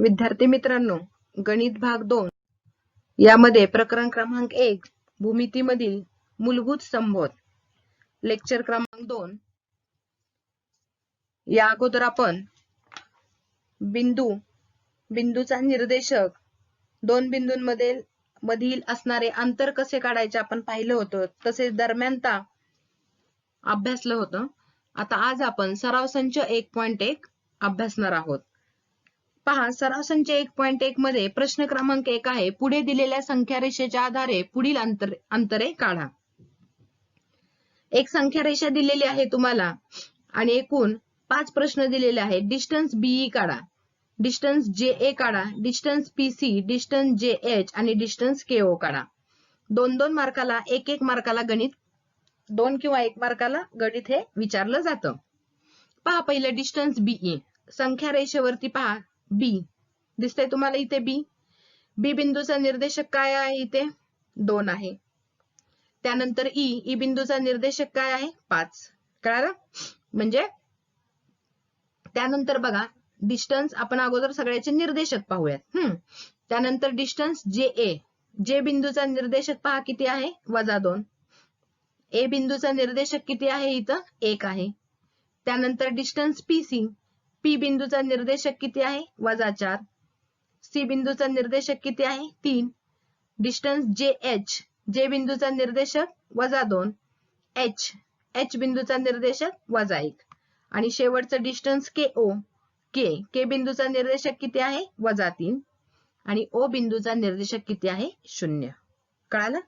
विद्यार्थी मित्रांनो, गणित भाग 2 यामध्ये प्रकरण क्रमांक 1 भूमितीमधील मूलभूत संबोध लेक्चर क्रमांक 2 या अगोदर आपण बिंदूचा निर्देशक, दोन बिंदूंमध्ये मधील असणारे अंतर कसे काढायचे आपण पाहिलं होतं, तसेच दरम्यानता अभ्यासलं होतं. आता आज आपण सराव संच 1.1 अभ्यासणार आहोत. पहा, सराव संच 1.1 मध्ये प्रश्न क्रमांक 1 आहे, पुढे दिलेल्या संख्या रेषेच्या आधारे पुढील अंतरे काढा. एक संख्या रेषा दिलेली आहे तुम्हाला आणि एकूण 5 प्रश्न दिलेले आहेत. डिस्टन्स बीई काढा, डिस्टन्स जे काढा, डिस्टन्स पीसी, डिस्टन्स जेएच आणि डिस्टन्स केओ काढा. 2-2 मार्काला, 1-1 मार्काला गणित, 2 किंवा 1 मार्काला गणित हे विचारलं जातं. पहा, पहिलं डिस्टन्स बीई. संख्या रेषेवरती पहा, बी दिसतंय तुम्हाला इथे. बी बिंदूचा निर्देशक काय आहे? इथे 2 आहे. त्यानंतर ई बिंदूचा निर्देशक काय आहे? 5. कळालं? म्हणजे त्यानंतर बघा, डिस्टन्स आपण अगोदर सगळ्याचे निर्देशक पाहूयात. त्यानंतर डिस्टन्स जे बिंदूचा निर्देशक पहा किती आहे? -2. ए बिंदूचा निर्देशक किती आहे? इथं 1 आहे. त्यानंतर डिस्टन्स पीसी, पी बिंदूचा निर्देशक किती आहे? -4. सी बिंदूचा निर्देशक किती आहे? 3. डिस्टन्स जेएच, जे बिंदूचा निर्देशक -2. एच बिंदूचा निर्देशक -1. आणि शेवटचं डिस्टन्स के बिंदूचा निर्देशक किती आहे? -3. आणि ओ बिंदूचा निर्देशक किती आहे? 0. कळालं?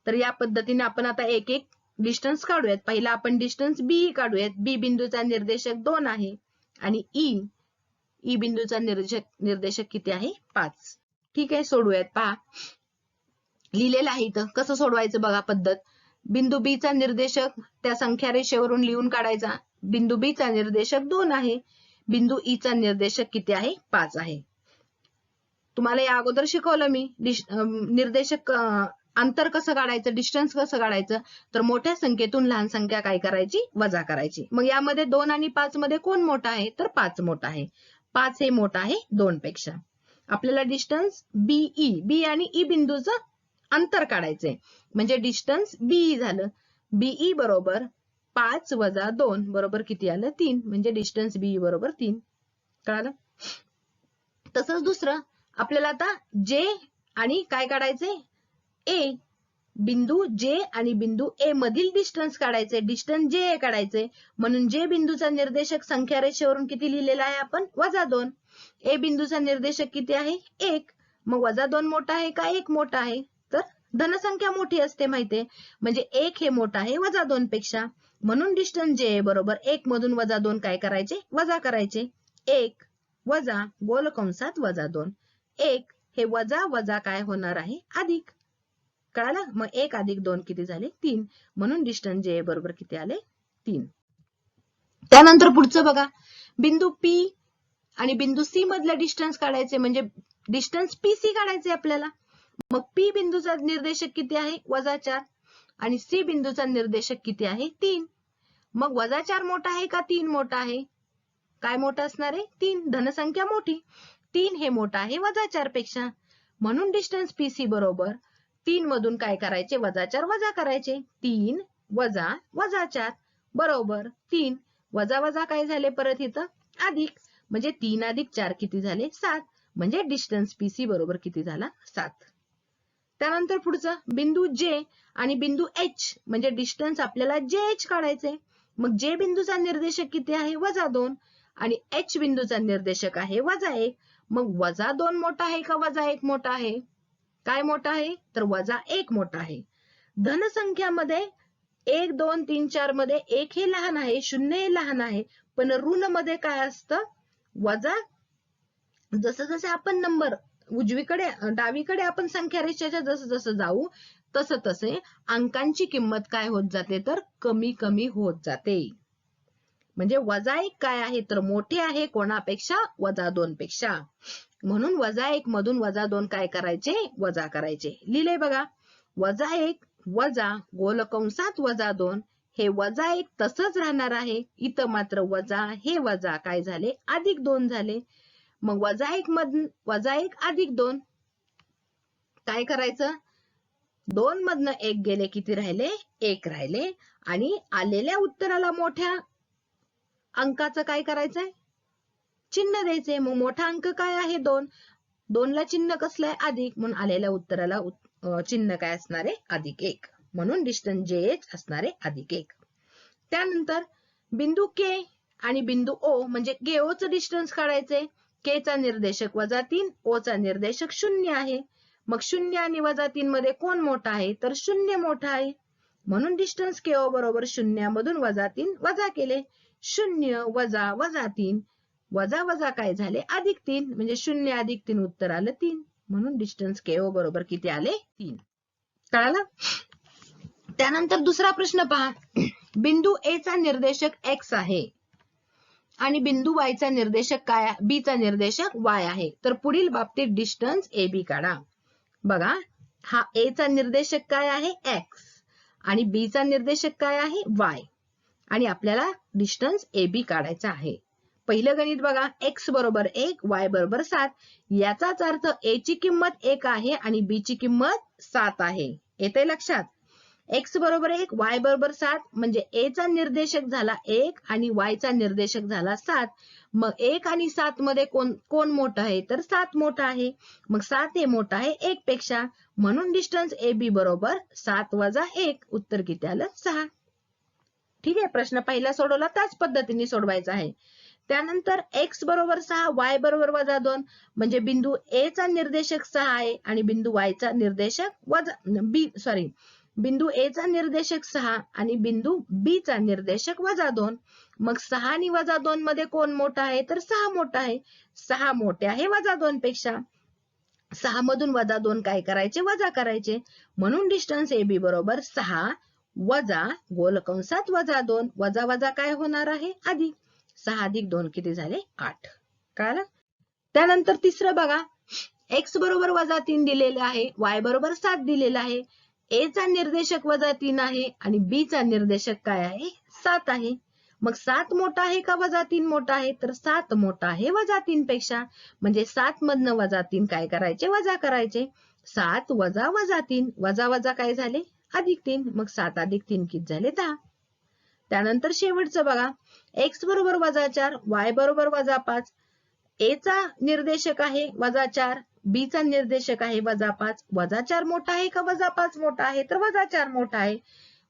तर या पद्धतीने आपण आता एक डिस्टन्स काढूयात. पहिला आपण डिस्टन्स बी काढूयात. बी बिंदूचा निर्देशक 2 आहे आणि ई बिंदूचा निर्देशक किती आहे? 5. ठीक आहे, सोडूयात. पहा, लिहिलेलं आहे इथं. कसं सोडवायचं बघा पद्धत. बिंदू बी चा निर्देशक त्या संख्या रेषेवरून लिहून काढायचा. बिंदू बी चा निर्देशक 2 आहे. बिंदू ई चा निर्देशक किती आहे? 5 आहे. तुम्हाला या अगोदर शिकवलं मी निर्देशक अंतर कसं काढायचं, डिस्टन्स कसं काढायचं. तर मोठ्या संख्येतून लहान संख्या काय करायची? वजा करायची. मग यामध्ये 2 आणि 5 मध्ये कोण मोठा आहे? तर 5 मोठा आहे. 5 हे मोठा आहे 2 पेक्षा. आपल्याला डिस्टन्स बी आणि ई बिंदूचं अंतर काढायचंय. म्हणजे डिस्टन्स बीई झालं. बीई बरोबर 5 - 2 बरोबर किती आलं? 3. म्हणजे डिस्टन्स बीई बरोबर 3. कळालं? तसंच दुसरं आपल्याला आता जे आणि काय काढायचंय? ए बिंदू जे आणि बिंदू ए मधील डिस्टन्स काढायचे. डिस्टन्स जे काढायचे. म्हणून जे बिंदूचा निर्देशक संख्या रेषेवरून किती लिहिलेला आहे आपण? -2. ए बिंदूचा निर्देशक किती आहे? 1. मग -2 मोठा आहे का 1 मोठा आहे? तर धनसंख्या मोठी असते माहितीये. म्हणजे 1 हे मोठा आहे -2 पेक्षा. म्हणून डिस्टन्स जे बरोबर 1 मधून -2 काय करायचे? वजा करायचे. 1 वजा गोल कंसात -2. 1 हे वजा काय होणार आहे? अधिक. कळालं? मग 1 + 2 किती झाले? 3. म्हणून डिस्टन्स जे बरोबर किती आले? 3. त्यानंतर पुढचं बघा, बिंदू पी आणि बिंदू सी मधलं डिस्टन्स काढायचे. म्हणजे डिस्टन्स पीसी काढायचे आपल्याला. मग पी बिंदूचा निर्देशक किती आहे? -4. आणि सी बिंदूचा निर्देशक किती आहे? 3. मग -4 मोठा आहे का 3 मोठा आहे? काय मोठा असणार आहे? 3. धनसंख्या मोठी. 3 हे मोठा आहे -4 पेक्षा. म्हणून डिस्टन्स पीसी बरोबर 3 मधून काय करायचे? -4 वजा करायचे. 3 वजा -4 बरोबर 3. वजा काय झाले परत इथं? अधिक. म्हणजे 3 + 4 किती झाले? 7. म्हणजे डिस्टन्स पीसी बरोबर किती झाला? 7. त्यानंतर पुढचं बिंदू जे आणि बिंदू एच. म्हणजे डिस्टन्स आपल्याला जेएच काढायचे. मग जे बिंदूचा निर्देशक किती आहे? -2. आणि एच बिंदूचा निर्देशक आहे -1. मग -2 मोठा आहे का -1 मोठा आहे? काय मोठा आहे? तर -1 मोठा आहे. धनसंख्यामध्ये 1, 2, 3, 4 मध्ये 1 हे लहान आहे, 0 हे लहान आहे. पण ऋण मध्ये काय असतं? वजा. जसं जसं आपण नंबर उजवीकडे डावीकडे आपण संख्या रेषेच्या जसं जाऊ तसं तसे अंकांची किंमत काय होत जाते? तर कमी होत जाते. म्हणजे -1 काय आहे? तर मोठे आहे कोणापेक्षा? -2 पेक्षा. म्हणून -1 मधून -2 काय करायचे? वजा करायचे. लिहिले बघा. -1 वजा गोल कंसात -2 हे -1 तसंच राहणार आहे. इथं मात्र वजा हे वजा काय झाले? +2 झाले. मग -1 अधिक 2 काय करायचं, 2 मधनं 1 गेले, किती राहिले, 1 राहिले. आणि आलेल्या उत्तराला मोठ्या अंकाचं काय करायचंय, चिन्ह द्यायचंय. मग मोठा अंक काय आहे, 2. 2 ला चिन्ह कसलं आहे, अधिक, म्हणून आलेल्या उत्तराला चिन्ह काय असणार आहे, -1. म्हणून डिस्टन्स जे असणार आहे +1. त्यानंतर बिंदू के आणि बिंदू ओ म्हणजे KO चं डिस्टन्स काढायचंय. के चा निर्देशक -3, ओ चा निर्देशक 0 आहे. मग 0 आणि -3 मध्ये कोण मोठा आहे, तर 0 मोठा आहे. म्हणून डिस्टन्स KO बरोबर 0 मधून -3 वजा केले. 0 वजा -3 वजा वजा काय झाले, +3. म्हणजे 0 अधिक 3 उत्तर आलं 3. म्हणून डिस्टन्स KO बरोबर किती आले, 3. कळालं. त्यानंतर दुसरा प्रश्न पहा. बिंदू A चा निर्देशक X आहे आणि बिंदू Y चा निर्देशक काय, B चा निर्देशक Y आहे. तर पुढील बाबतीत डिस्टन्स AB काढा. बघा, हा A चा निर्देशक काय आहे, X आणि B चा निर्देशक काय आहे, Y. आणि आपल्याला डिस्टन्स AB काढायचा आहे. पहिलं गणित बघा, X बरोबर 1, Y बरोबर 7. याचाच अर्थ A ची किंमत 1 आहे आणि B ची किंमत 7 आहे. येते लक्षात. X बरोबर 1, Y बरोबर 7 म्हणजे A चा निर्देशक झाला 1 आणि Y चा निर्देशक झाला 7. मग 1 आणि 7 मध्ये कोण मोठा आहे, तर 7 मोठा आहे. मग 7 हे मोठा आहे 1 पेक्षा. म्हणून डिस्टन्स AB बरोबर 7 वजा 1 उत्तर किती आलं, 6. ठीक आहे. प्रश्न पहिला सोडवला त्याच पद्धतीने सोडवायचा आहे. त्यानंतर X बरोबर 6, Y बरोबर -2 म्हणजे बिंदू A चा निर्देशक 6 आहे आणि बिंदू Y चा निर्देशक बिंदू A चा निर्देशक 6 आणि बिंदू B चा निर्देशक -2. मग 6 आणि -2 मध्ये कोण मोठा आहे, तर 6 मोठा आहे. 6 मोठे आहे -2 पेक्षा. 6 मधून -2 काय करायचे, वजा करायचे. म्हणून डिस्टन्स AB बरोबर 6 वजा गोल कंसात -2 वजा वजा काय होणार आहे, अधिक. 6 अधिक 2 किती झाले, 8. कळालं. त्यानंतर तिसरं बघा, X बरोबर -3 दिलेलं आहे, Y बरोबर 7 दिलेलं आहे. A चा निर्देशक -3 आहे आणि B चा निर्देशक काय आहे, 7 आहे. मग 7 मोठा आहे का -3 मोठा आहे, तर 7 मोठा आहे -3 पेक्षा. म्हणजे 7 मधनं -3 काय करायचे, वजा करायचे. 7 वजा -3 वजा वजा काय झाले, +3. मग 7 अधिक 3 किती झाले, 10. त्यानंतर शेवटचं बघा, X बरोबर -4, Y बरोबर -5. A चा निर्देशक आहे -4, B चा निर्देशक आहे -5. -4 मोठा आहे का -5 मोठा आहे, तर -4 मोठा आहे.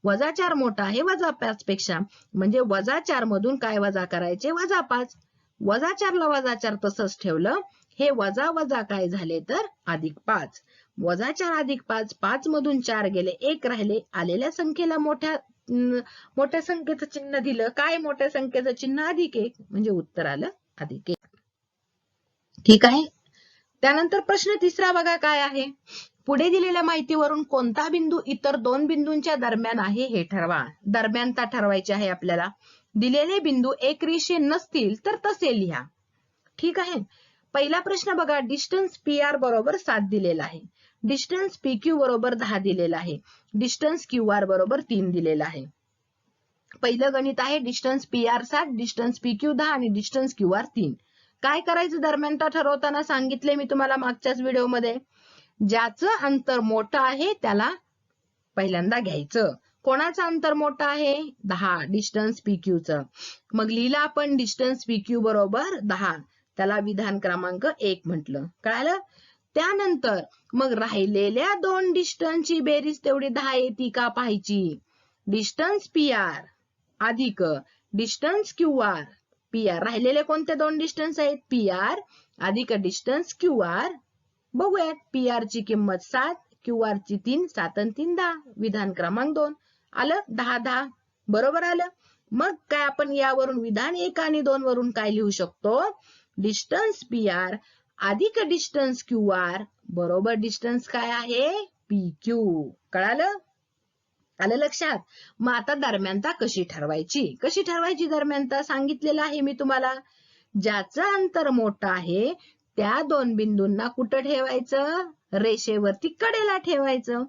-4 मोठा आहे -5 पेक्षा. म्हणजे -4 मधून काय वजा करायचे, -5. -4 ला -4 तसंच ठेवलं. हे वजा वजा काय झाले, तर +5. -4 अधिक 5, 5 मधून 4 गेले, 1 राहिले. आलेल्या संख्येला मोठ्या संख्येचं चिन्ह दिलं. काय मोठ्या संख्येचं चिन्ह, +1 म्हणजे उत्तर आलं +1. ठीक आहे. त्यानंतर प्रश्न तिसरा बघा काय आहे. पुढे दिलेल्या माहितीवरून कोणता बिंदू इतर 2 बिंदूंच्या दरम्यान आहे हे ठरवा. दरम्यानता ठरवायची आहे आपल्याला. दिलेले बिंदू एकरेषीय नसतील तर तसे लिहा. ठीक आहे. पहिला प्रश्न बघा, डिस्टन्स PR बरोबर 7 दिलेला आहे. डिस्टन्स PQ बरोबर 10 दिलेला आहे. डिस्टन्स QR बरोबर 3 दिलेला आहे. पहिलं गणित आहे, डिस्टन्स PR 7, डिस्टन्स PQ 10 आणि डिस्टन्स QR 3. काय करायचं दरम्यानता ठरवताना सांगितले मी तुम्हाला मागच्याच व्हिडिओमध्ये. ज्याचं अंतर मोठं आहे त्याला पहिल्यांदा घ्यायचं. कोणाचं अंतर मोठं आहे, 10, डिस्टन्स PQ चं. मग लिहिलं आपण डिस्टन्स PQ बरोबर 10. त्याला विधान क्रमांक 1 म्हटलं. कळालं. त्यानंतर मग राहिलेल्या 2 डिस्टन्सची बेरीज तेवढी 10 येते का पाहायची. डिस्टन्स PR अधिक डिस्टन्स QR. PR राहिलेले कोणते 2 डिस्टन्स आहेत, PR अधिक डिस्टन्स QR. बघूयात. PR ची किंमत 7, QR ची 3, 7 आणि 3 10. विधान क्रमांक 2 आलं. 10 10 बरोबर आलं. मग काय आपण यावरून विधान 1 आणि 2 वरून काय लिहू शकतो, डिस्टन्स PR अधिक डिस्टन्स QR बरोबर डिस्टन्स काय आहे, PQ. कळालं. आलं लक्षात. मग आता दरम्यानता कशी ठरवायची दरम्यानता सांगितलेलं आहे मी तुम्हाला. ज्याचं अंतर मोठं आहे त्या 2 बिंदूंना कुठं ठेवायचं, रेषेवरती कडेला ठेवायचं.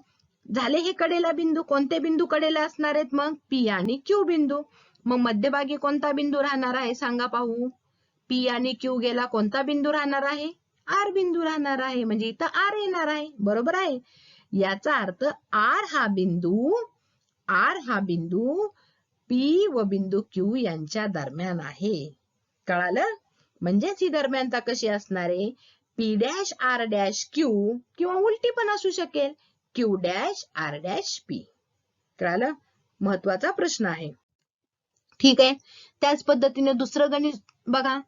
झाले हे कडेला बिंदू. कोणते बिंदू कडेला असणार आहेत, मग P आणि Q बिंदू. मग मध्यभागी कोणता बिंदू राहणार आहे सांगा पाहू. पी आणि क्यू गेला, कोणता बिंदू राहणार आहे? आर बिंदू राहणार आहे. म्हणजे इथं आर येणार आहे. बरोबर आहे. याचा अर्थ आर हा बिंदू पी व बिंदू क्यू यांच्या दरम्यान आहे. कळालं? म्हणजेच ही दरम्यानता कशी असणार आहे? P dash R dash Q, किंवा उलटी पण असू शकेल, Q dash R dash P. कळालं? महत्वाचा प्रश्न आहे. ठीक आहे. त्याच पद्धतीने दुसरं गणित बघा.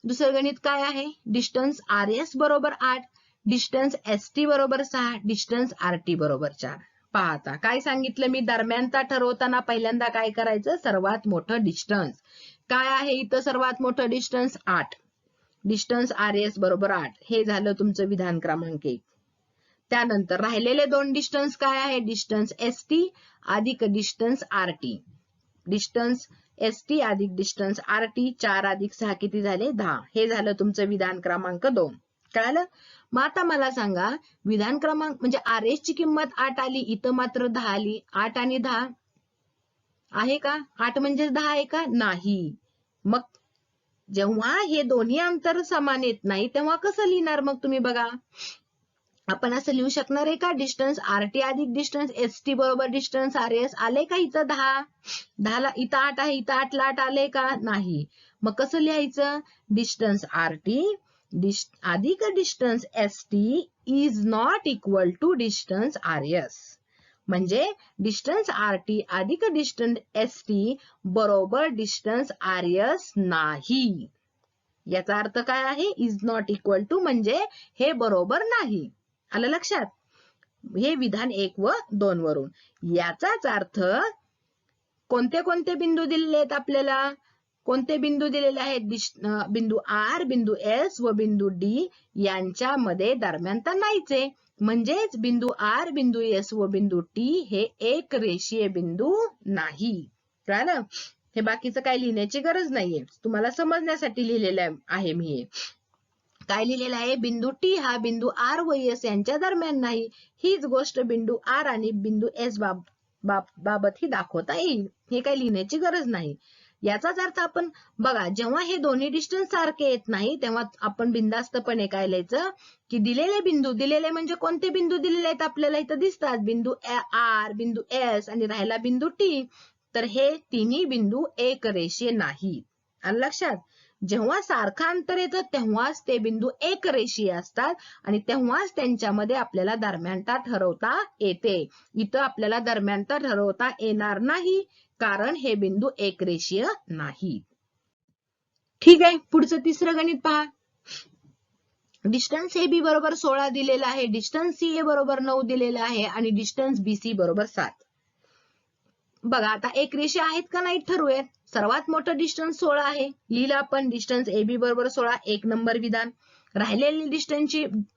दुसरं गणित काय आहे? डिस्टन्स आर एस बरोबर 8, डिस्टन्स एस टी बरोबर 6, डिस्टन्स आर टी बरोबर 4. पहा आता काय सांगितलं मी, दरम्यानता ठरवताना पहिल्यांदा काय करायचं? सर्वात मोठं डिस्टन्स काय आहे इथं? सर्वात मोठं डिस्टन्स 8, डिस्टन्स आर एस बरोबर 8. हे झालं तुमचं विधान क्रमांक 1. त्यानंतर राहिलेले दोन डिस्टन्स काय आहे? डिस्टन्स एस टी अधिक distance R T. Distance S T अधिक डिस्टन्स आर टी, 4 अधिक 6 किती झाले? 10. हे झालं तुमचं विधान क्रमांक 2. कळालं? मग आता मला सांगा, विधान क्रमांक म्हणजे आर एस ची किंमत 8 आली, इथं मात्र 10 आली. 8 आणि 10 आहे का? 8 म्हणजे 10 आहे का? नाही. मग जेव्हा हे दोन्ही अंतर समान येत नाही तेव्हा कसं लिहिणार मग तुम्ही बघा. आपण असं लिहू शकणार आहे का? डिस्टन्स आर टी अधिक डिस्टन्स एस टी बरोबर डिस्टन्स आर एस. आले का इथं 10? 10ला इथं 8 आहे, इथं 8ला 8 आले का? नाही. मग कसं लिहायचं? डिस्टन्स आर टी अधिक distance S T is not equal to distance R S. म्हणजे डिस्टन्स आर टी अधिक डिस्टन्स एस टी बरोबर डिस्टन्स आर एस नाही. याचा अर्थ काय आहे? इज नॉट इक्वल टू म्हणजे हे बरोबर नाही. आलं लक्षात? हे विधान 1 व 2 वरून. याचाच अर्थ कोणते कोणते बिंदू दिलेले आहेत आपल्याला? कोणते बिंदू दिलेले आहेत? बिंदू आर, बिंदू एस व बिंदू डी यांच्यामध्ये दरम्यानता नाहीच आहे. म्हणजेच बिंदू आर, बिंदू एस व बिंदू टी हे एक रेषीय बिंदू नाही. कळलं? हे बाकीचं काय लिहिण्याची गरज नाहीये, तुम्हाला समजण्यासाठी लिहिलेलं आहे मी हे. काय लिहिलेलं आहे? बिंदू टी हा बिंदू आर व एस यांच्या दरम्यान नाही. हीच गोष्ट बिंदू आर आणि बिंदू एस बाबत ही दाखवता येईल. हे काही लिहिण्याची गरज नाही. याचाच अर्थ आपण बघा, जेव्हा हे दोन्ही डिस्टन्स सारखे येत नाही तेव्हा आपण बिनधास्तपणे काय लिहायचं की दिलेले बिंदू, दिलेले म्हणजे कोणते बिंदू दिलेले आहेत आपल्याला इथं दिसतात? बिंदू आर, बिंदू एस आणि राहिला बिंदू टी. तर हे तिन्ही बिंदू एक रेषीय नाहीत. आलं लक्षात? जेव्हा सारखं अंतर येतं तेव्हाच ते बिंदू एक रेषीय असतात आणि तेव्हाच त्यांच्यामध्ये आपल्याला दरम्यानता ठरवता येते. इथं आपल्याला दरम्यानता ठरवता येणार नाही कारण हे बिंदू एक रेषीय नाही. ठीक आहे. पुढचं तिसरं गणित पहा. डिस्टन्स ए बी बरोबर 16 दिलेला आहे, डिस्टन्स सी ए बरोबर 9 दिलेला आहे आणि डिस्टन्स बी सी बरोबर 7. बघा आता एक रेषा आहेत का नाही ठरवूयात. सर्वात मोठं डिस्टन्स 16 आहे, लिहिलं आपण डिस्टन्स ए बी बरोबर 16. 1 नंबर विधान. राहिलेली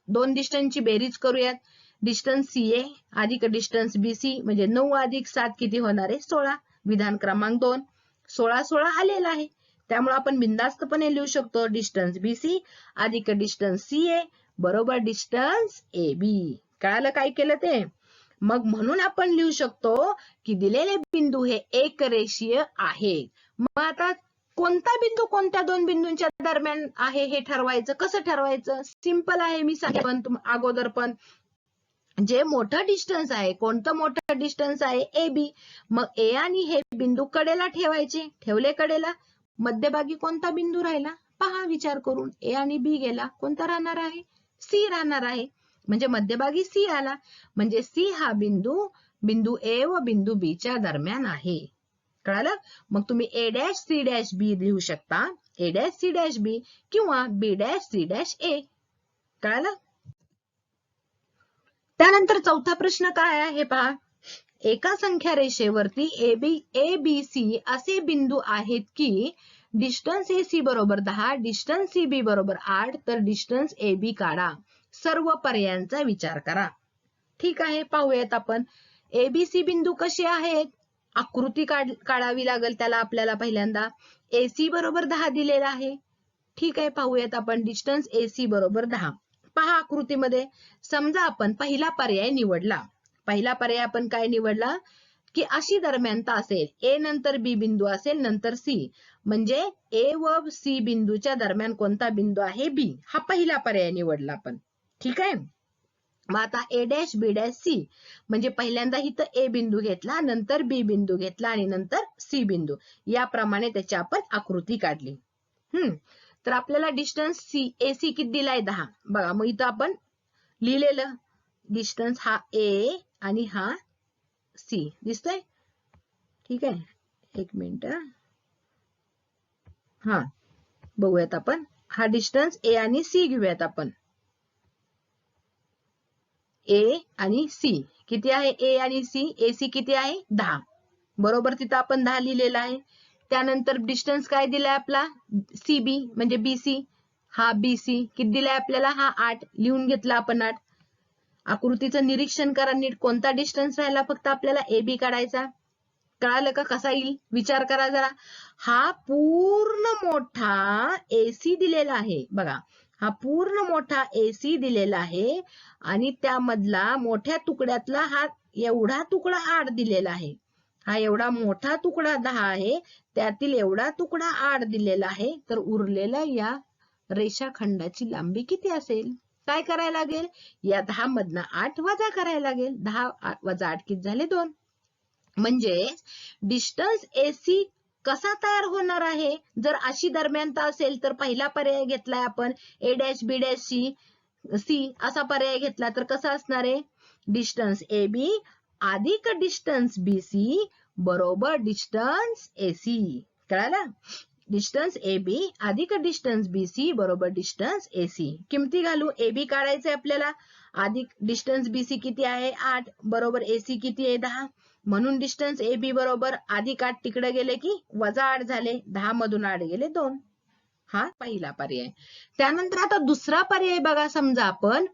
दोन डिस्टन्सची बेरीज करूयात. डिस्टन्स सी ए अधिक डिस्टन्स बी सी म्हणजे 9 अधिक 7 किती होणार आहे? 16. विधान क्रमांक 2. 16 आलेला आहे, त्यामुळे आपण बिनधास्तपणे लिहू शकतो डिस्टन्स बी सी अधिक डिस्टन्स सी ए बरोबर डिस्टन्स ए बी. कळालं काय केलं ते? मग म्हणून आपण लिहू शकतो की दिलेले बिंदू हे एक रेषीय आहेत. मग आता कोणता बिंदू कोणत्या दोन बिंदूंच्या दरम्यान आहे हे ठरवायचं. कसं ठरवायचं? सिंपल आहे, मी सांगितलं अगोदर पण. जे मोठं डिस्टन्स आहे, कोणतं मोठं डिस्टन्स आहे? A B. मग ए आणि हे बिंदू कडेला ठेवायचे. ठेवले कडेला, मध्यभागी कोणता बिंदू राहिला? पहा विचार करून. ए आणि बी गेला, कोणता राहणार आहे? सी राहणार आहे. म्हणजे मध्यभागी सी आला, म्हणजे सी हा बिंदू ए व बिंदू बी च्या दरम्यान आहे. कळालं? मग तुम्ही ए डॅश सी डॅश बी लिहू शकता, ए डॅश सी डॅश बी किंवा बी डॅश सी डॅश ए. कळालं? त्यानंतर चौथा प्रश्न काय आहे पहा. एका संख्या रेषेवरती ए बी सी असे बिंदू आहेत की डिस्टन्स ए सी बरोबर 10, डिस्टन्स सी बी बरोबर 8, तर डिस्टन्स ए बी काढा. सर्व पर्यायांचा विचार करा. ठीक आहे, पाहूयात आपण. एबीसी बिंदू कसे आहेत? आकृती काढावी लागेल त्याला आपल्याला पहिल्यांदा. एसी बरोबर 10 दिलेला आहे. ठीक आहे, पाहूयात आपण. डिस्टन्स एसी बरोबर 10. पहा आकृतीमध्ये. समजा आपण पहिला पर्याय निवडला. पहिला पर्याय आपण काय निवडला की अशी दरम्यानता असेल, ए नंतर बी बिंदू असेल, नंतर सी. म्हणजे ए व सी बिंदूच्या दरम्यान कोणता बिंदू आहे बी, हा पहिला पर्याय निवडला आपण. ठीक आहे. मग आता A dash B dash C म्हणजे पहिल्यांदा इथं ए बिंदू घेतला, नंतर बी बिंदू घेतला आणि नंतर सी बिंदू, याप्रमाणे त्याची आपण आकृती काढली. तर आपल्याला डिस्टन्स सी ए सी किती दिलाय 10. बघा मग इथं आपण लिहिलेलं डिस्टन्स हा ए आणि हा सी दिसतंय. ठीक आहे, एक मिनिट. हा बघूयात आपण, हा डिस्टन्स ए आणि सी घेऊयात आपण. ए आणि सी किती आहे, ए आणि सी, ए सी किती आहे 10, बरोबर तिथं आपण 10 लिहिलेला आहे. त्यानंतर डिस्टन्स काय दिलाय आपला सी बी म्हणजे बी सी, हा बी सी किती दिलाय आपल्याला, हा 8 लिहून घेतला आपण 8. आकृतीचं निरीक्षण करा नीट, कोणता डिस्टन्स राहिला फक्त आपल्याला ए बी काढायचा. कळालं का कसा येईल, विचार करा जरा. हा पूर्ण मोठा एसी दिलेला आहे बघा, हा पूर्ण मोठा एसी दिलेला आहे आणि त्यामधला मोठ्या तुकड्यातला हा एवढा तुकडा 8 दिलेला आहे. हा एवढा मोठा तुकडा 10 आहे, त्यातील एवढा तुकडा 8 दिलेला आहे. तर उरलेल्या या रेषाखंडाची लांबी किती असेल, काय करायला लागेल, या 10 मधनं 8 वजा करायला लागेल. 10 वजा 8 किती झाले 2. म्हणजे डिस्टन्स एसी कसा तयार होणार आहे, जर अशी दरम्यानता असेल तर पहिला पर्याय घेतलाय आपण A dash B dash C असा पर्याय घेतला तर कसा असणार आहे, डिस्टन्स ए बी अधिक डिस्टन्स बी सी बरोबर डिस्टन्स एसी. कळालं, डिस्टन्स ए बी अधिक डिस्टन्स बी सी बरोबर डिस्टन्स एसी. किमती घालू, ए बी काढायचंय आपल्याला, अधिक डिस्टन्स बी सी किती आहे 8 बरोबर एसी किती आहे 10, म्हणून डिस्टन्स ए बी बरोबर अधिक 8 तिकडे गेले की वजा 8 झाले, 10 मधून 8 गेले 2. हा पहिला पर्याय. त्यानंतर आता दुसरा पर्याय बघा, समजा आपण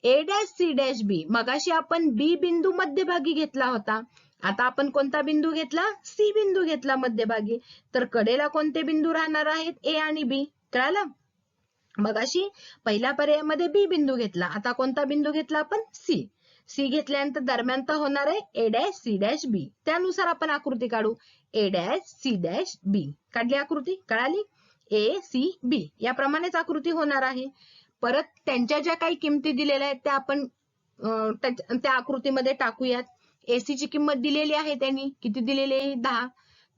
ए डॅश सी डॅश बी, मगाशी आपण बी बिंदू मध्यभागी घेतला होता, आता आपण कोणता बिंदू घेतला, सी बिंदू घेतला मध्यभागी. तर कडेला कोणते बिंदू राहणार आहेत, ए आणि बी. कळालं, मगाशी पहिल्या पर्यायामध्ये बी बिंदू घेतला, आता कोणता बिंदू घेतला आपण, सी. सी घेतल्यानंतर दरम्यानता होणार आहे ए डॅश सी डॅश बी, त्यानुसार आपण आकृती काढू. ए डॅश सी डॅश बी काढली आकृती, कळाली, ए सी बी याप्रमाणेच आकृती होणार आहे. परत त्यांच्या ज्या काही किमती दिलेल्या आहेत त्या आपण त्या आकृतीमध्ये टाकूयात. एसी ची किंमत दिलेली आहे त्यांनी, किती दिलेली आहे 10.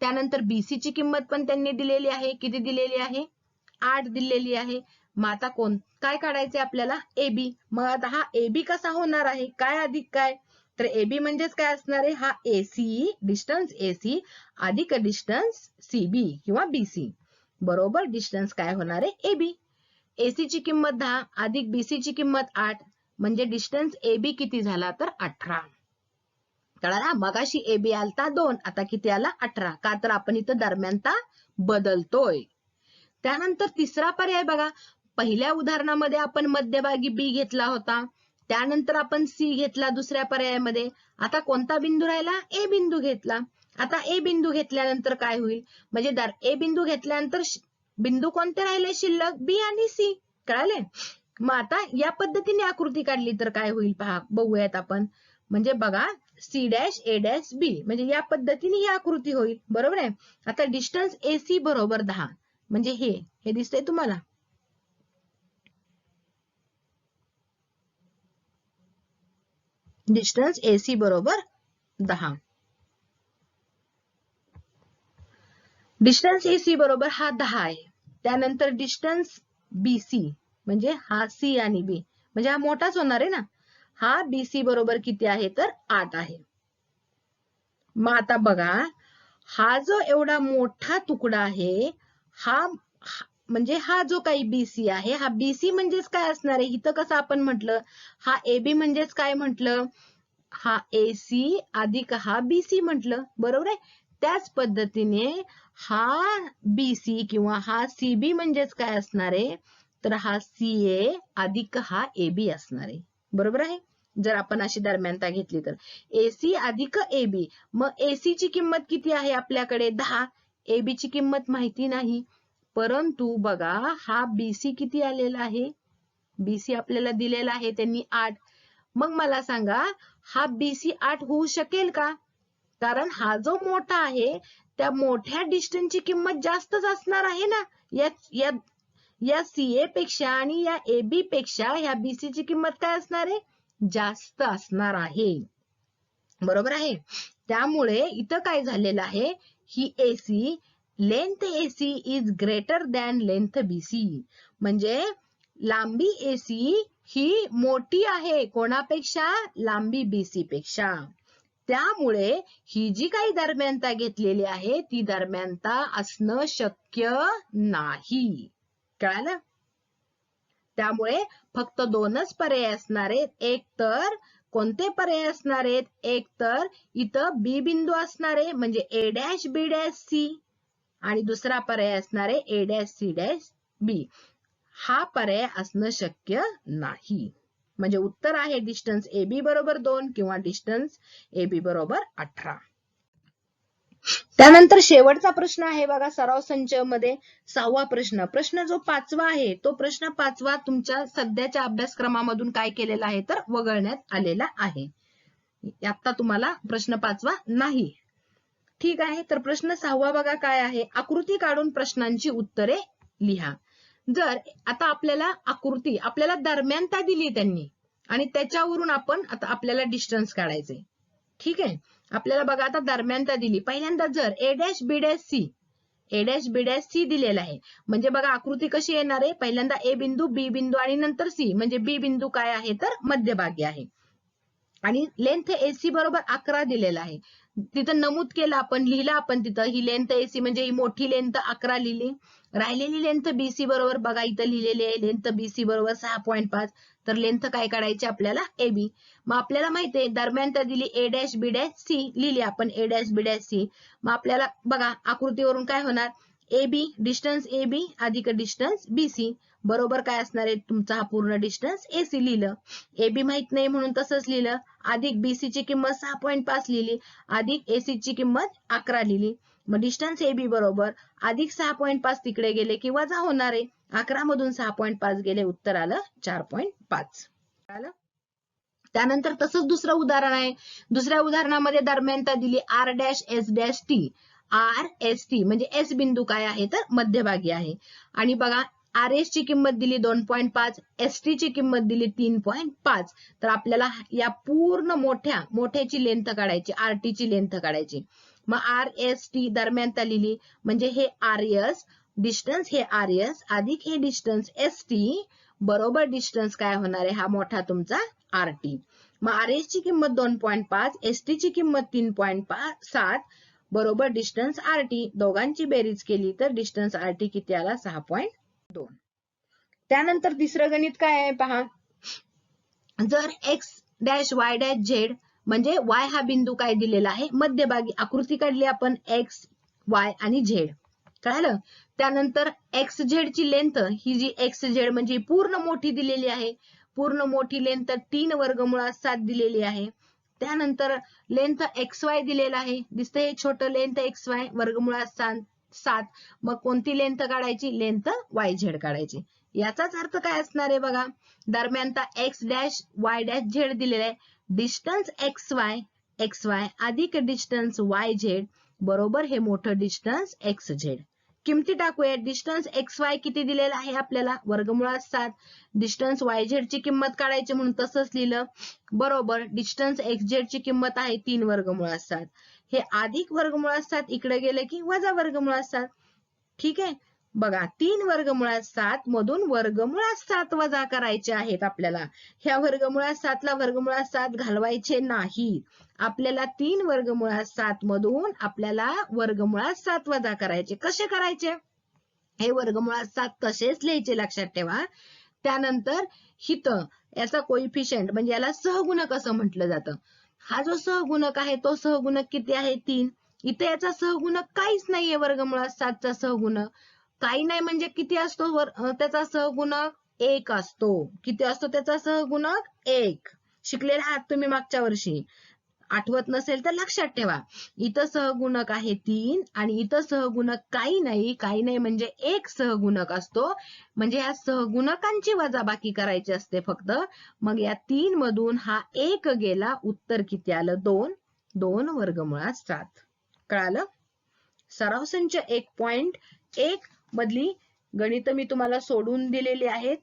त्यानंतर बीसी ची किंमत पण त्यांनी दिलेली आहे, किती दिलेली आहे 8 दिलेली आहे. मग आता काय काढायचे आपल्याला, ए बी. मग आता हा ए बी कसा होणार आहे, काय अधिक काय, तर ए बी म्हणजेच काय असणार आहे, हा एसी डिस्टन्स एसी अधिक डिस्टन्स सी बी किंवा बीसी बरोबर डिस्टन्स काय होणार आहे ए बी. एसी ची किंमत 10 अधिक बीसी ची किंमत 8 म्हणजे डिस्टन्स ए बी किती झाला तर 18. कळाला, मगाशी ए बी आलता 2, आता किती आला 18, का तर आपण इथं दरम्यानता बदलतोय. त्यानंतर तिसरा पर्याय बघा, पहिल्या उदाहरणामध्ये आपण मध्यभागी बी घेतला होता, त्यानंतर आपण सी घेतला दुसऱ्या पर्यायामध्ये, आता कोणता बिंदू राहिला, ए बिंदू घेतला. आता ए बिंदू घेतल्यानंतर काय होईल, म्हणजे ए बिंदू घेतल्यानंतर बिंदू कोणते राहिले शिल्लक, बी आणि सी. कळाले, मग आता या पद्धतीने आकृती काढली तर काय होईल पहा, बघूयात आपण. म्हणजे बघा सी डॅश ए डॅश बी म्हणजे या पद्धतीने ही आकृती होईल, बरोबर आहे. आता डिस्टन्स ए सी बरोबर 10 म्हणजे हे दिसतंय तुम्हाला, डिस्टन्स ए सी बरोबर 10. डिस्टन्स ए सी बरोबर हा 10 आहे. त्यानंतर डिस्टन्स बी सी म्हणजे हा सी आणि बी म्हणजे हा मोठाच होणार आहे ना, हा बी सी बरोबर किती आहे तर 8 आहे. मग आता बघा, हा जो एवढा मोठा तुकडा आहे, हा म्हणजे हा जो काही बीसी आहे, हा बीसी म्हणजेच काय असणार आहे, इथं कसं आपण म्हटलं, हा ए बी म्हणजेच काय म्हटलं, हा एसी अधिक हा बीसी म्हटलं, बरोबर आहे. त्याच पद्धतीने हा बीसी किंवा हा सीबी म्हणजेच काय असणार आहे, तर हा सीए अधिक हा ए बी असणार आहे, बरोबर आहे. जर आपण अशी दरम्यानता घेतली तर एसी अधिक ए बी, मग एसी ची किंमत किती आहे आपल्याकडे 10, ए बी ची किंमत माहिती नाही, परंतु बघा हा बीसी किती आलेला आहे, बीसी आपल्याला दिलेला आहे त्यांनी 8. मग मला सांगा हा बीसी 8 होऊ शकेल का, कारण हा जो मोठा आहे त्या मोठ्या डिस्टन्सची किंमत जास्तच असणार आहे ना. या सीए पेक्षा आणि या AB पेक्षा ह्या BC ची किंमत काय असणार आहे, जास्त असणार आहे. बरोबर आहे. त्यामुळे इथं काय झालेलं आहे, ही AC length AC is greater than length BC, म्हणजे लांबी AC ही मोठी आहे कोणापेक्षा, लांबी BC पेक्षा. त्यामुळे ही जी काही दरम्यानता घेतलेली आहे ती दरम्यानता असणं शक्य नाही. कळालं? त्यामुळे फक्त दोनच पर्याय असणार आहेत. एक तर कोणते पर्याय असणार आहेत, एक तर इथं B बिंदू असणार आहे म्हणजे A', B', C आणि दुसरा पर्याय असणार आहे A', C', B. हा पर्याय असणं शक्य नाही. म्हणजे उत्तर आहे डिस्टन्स AB बरोबर 2 किंवा डिस्टन्स AB बरोबर 18. त्यानंतर शेवटचा प्रश्न आहे बघा सराव संच मध्ये 6वा प्रश्न. प्रश्न जो 5वा आहे तो प्रश्न 5वा तुमच्या सध्याच्या अभ्यासक्रमामधून काय केलेला आहे तर वगळण्यात आलेला आहे. आता तुम्हाला प्रश्न 5वा नाही. ठीक आहे. तर प्रश्न 6वा बघा काय आहे, आकृती काढून प्रश्नांची उत्तरे लिहा. जर आता आपल्याला दरम्यानता दिली त्यांनी आणि त्याच्यावरून आता आपल्याला डिस्टन्स काढायचे. ठीक आहे. आपल्याला बघा आता दरम्यानता दिली. पहिल्यांदा जर A', B', C दिलेला आहे म्हणजे बघा आकृती कशी येणार आहे, पहिल्यांदा A बिंदू, B बिंदू आणि नंतर C, म्हणजे B बिंदू काय आहे तर मध्यभागी आहे. आणि लेंथ AC बरोबर 11 दिलेला आहे. तिथं नमूद केलं आपण, लिहिलं आपण तिथं ही लेंथ AC म्हणजे ही मोठी लेंथ 11 लिहिली. राहिलेली लेंथ BC बरोबर बघा इथं लिहिलेली आहे लेंथ BC बरोबर 6.5. तर लेंथ काय काढायची आपल्याला AB. मग आपल्याला माहिती आहे दरम्यानता दिली A', B', C लिहिली आपण A', B', C. मग आपल्याला बघा आकृतीवरून काय होणार, AB डिस्टन्स AB अधिक डिस्टन्स BC बरोबर काय असणार आहे तुमचा हा पूर्ण डिस्टन्स AC लिहिलं. AB माहित नाही म्हणून तसंच लिहिलं, अधिक BC ची किंमत 6.5 लिहिली, अधिक AC ची किंमत 11 लिहिली. मग डिस्टन्स AB बरोबर अधिक 6.5 तिकडे गेले की वजा होणार आहे. 11 मधून 6.5 गेले, उत्तर आलं 4.5. त्यानंतर तसंच दुसरं उदाहरण आहे. दुसऱ्या उदाहरणामध्ये दरम्यानता दिली R', S', म्हणजे S बिंदू काय आहे तर मध्यभागी आहे. आणि बघा RS ची किंमत दिली 2.5, ST ची किंमत दिली 3.5. तर आपल्याला या पूर्ण मोठ्याची लेंथ काढायची, RT ची लेंथ काढायची. मग RST दरम्यानता लिहिली म्हणजे हे RS डिस्टन्स, हे RS अधिक हे डिस्टन्स ST बरोबर डिस्टन्स काय होणार आहे हा मोठा तुमचा RT. मग RS ची किंमत 2.5, ST ची किंमत 3.7 बरोबर डिस्टन्स RT. दोघांची बेरीज केली तर डिस्टन्स RT किती आला 6.2. त्यानंतर तिसरं गणित काय आहे पहा, जर X', Y', Z म्हणजे Y हा बिंदू काय दिलेला आहे मध्यभागी, आकृती काढली आपण X, Y आणि Z. कळालं? त्यानंतर XZ ची लेंथ ही जी XZ म्हणजे पूर्ण मोठी दिलेली आहे, पूर्ण मोठी लेंथ 3 वर्गमुळात 7 दिलेली आहे. त्यानंतर लेंथ XY दिलेला आहे, दिसतंय हे छोटं लेंथ XY वर्गमुळात 7. मग कोणती लेंथ काढायची, लेंथ YZ काढायची. याचाच अर्थ काय असणार आहे बघा, दरम्यानता X', Y', Z दिलेला आहे, डिस्टन्स XY अधिक डिस्टन्स YZ बरोबर हे मोठं डिस्टन्स XZ. किमती टाकूया. डिस्टन्स XY किती दिलेला आहे आपल्याला वर्गमुळात 7, डिस्टन्स YZ ची किंमत काढायची म्हणून तसंच लिहिलं बरोबर. डिस्टन्स XZ ची किंमत आहे 3 वर्गमुळात 7, हे अधिक वर्गमुळात 7 इकडे गेले की वजा वर्गमुळात 7. ठीक आहे. बघा 3 वर्गमुळात 7 मधून वर्गमुळात 7 वजा करायचे आहेत आपल्याला. ह्या वर्गमुळात 7 ला वर्गमुळात 7 घालवायचे नाही. आपल्याला 3 वर्गमुळात 7 मधून आपल्याला वर्गमुळात 7 वजा करायचे. कसे करायचे, हे वर्गमुळात 7 तसेच लिहायचे लक्षात ठेवा. त्यानंतर हिथं याचा कोइफिशियंट म्हणजे याला सहगुणक असं म्हटलं जातं. हा जो सहगुणक आहे तो सहगुणक किती आहे 3. इथे याचा सहगुणक काहीच नाहीये, वर्गमुळात 7चा सहगुणक काही नाही म्हणजे किती असतो त्याचा सहगुणक 1 असतो. किती असतो त्याचा सहगुणक 1. शिकलेला आहात तुम्ही मागच्या वर्षी, आठवत नसेल तर लक्षात ठेवा. इथं सहगुणक आहे 3 आणि इथं सहगुणक काही नाही म्हणजे 1 सहगुणक असतो. म्हणजे या सहगुणकांची वजाबाकी करायची असते फक्त. मग या 3 मधून हा 1 गेला, उत्तर किती आलं 2. 2 वर्गमुळात 7. कळालं? सराव संच 1.1 मधली गणित मी तुम्हाला सोडून दिलेली आहेत.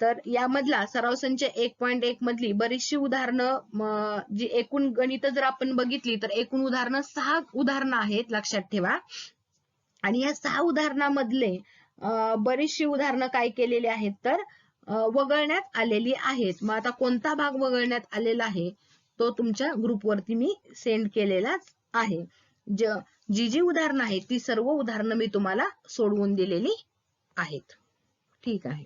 तर यामधला सराव संच 1.1 मधली बरीचशी उदाहरणं, जी एकूण गणित जर आपण बघितली तर एकूण उदाहरणं 6 उदाहरणं आहेत, लक्षात ठेवा. आणि या 6 उदाहरणामधले बरीचशी उदाहरणं काय केलेली आहेत तर वगळण्यात आलेली आहेत. मग आता कोणता भाग वगळण्यात आलेला आहे तो तुमच्या ग्रुपवरती मी सेंड केलेलाच आहे. जी उदाहरणं आहेत ती सर्व उदाहरणं मी तुम्हाला सोडवून दिलेली आहेत. ठीक आहे.